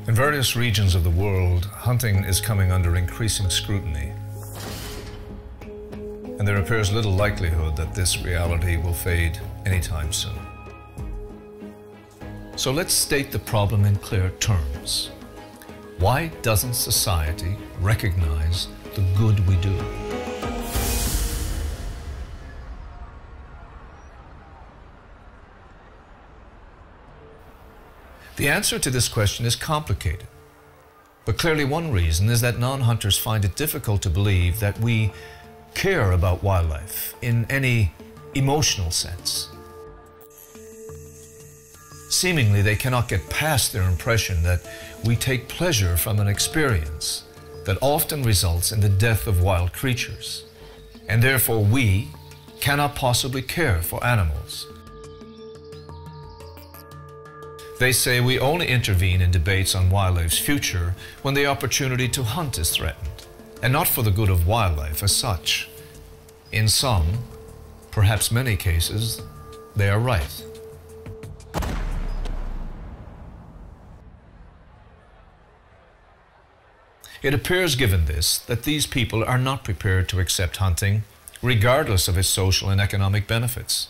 In various regions of the world, hunting is coming under increasing scrutiny. And there appears little likelihood that this reality will fade anytime soon. So let's state the problem in clear terms. Why doesn't society recognize the good we do? The answer to this question is complicated, but clearly one reason is that non-hunters find it difficult to believe that we care about wildlife in any emotional sense. Seemingly, they cannot get past their impression that we take pleasure from an experience that often results in the death of wild creatures, and therefore we cannot possibly care for animals. They say we only intervene in debates on wildlife's future when the opportunity to hunt is threatened, and not for the good of wildlife as such. In some, perhaps many cases, they are right. It appears, given this, that these people are not prepared to accept hunting, regardless of its social and economic benefits.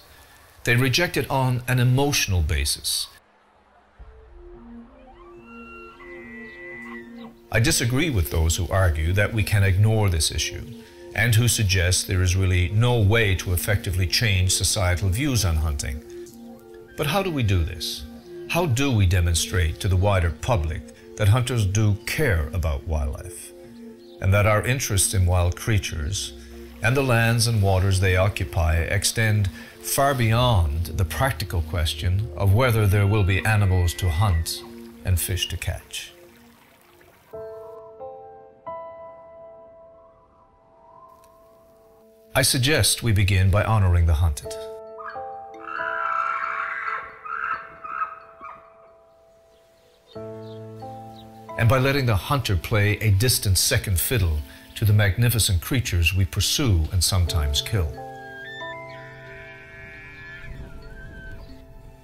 They reject it on an emotional basis. I disagree with those who argue that we can ignore this issue and who suggest there is really no way to effectively change societal views on hunting. But how do we do this? How do we demonstrate to the wider public that hunters do care about wildlife and that our interests in wild creatures and the lands and waters they occupy extend far beyond the practical question of whether there will be animals to hunt and fish to catch? I suggest we begin by honoring the hunted. And by letting the hunter play a distant second fiddle to the magnificent creatures we pursue and sometimes kill.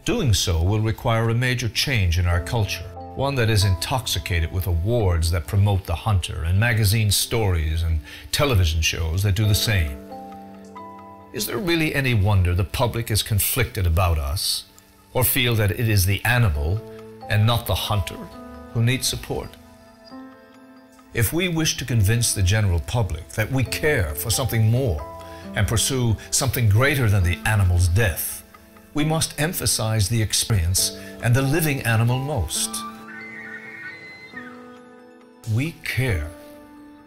Doing so will require a major change in our culture, one that is intoxicated with awards that promote the hunter and magazine stories and television shows that do the same. Is there really any wonder the public is conflicted about us, or feel that it is the animal and not the hunter who needs support? If we wish to convince the general public that we care for something more and pursue something greater than the animal's death, we must emphasize the experience and the living animal most. We care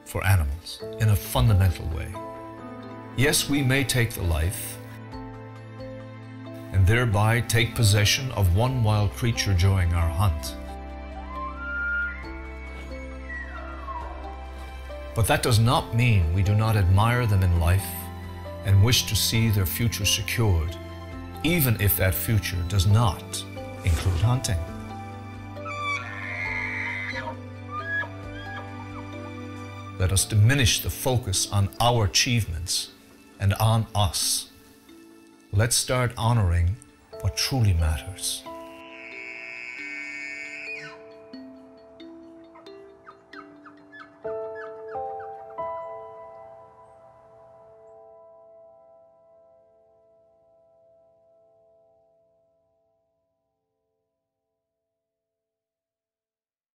for animals in a fundamental way. Yes, we may take the life and thereby take possession of one wild creature during our hunt. But that does not mean we do not admire them in life and wish to see their future secured, even if that future does not include hunting. Let us diminish the focus on our achievements and on us. Let's start honoring what truly matters.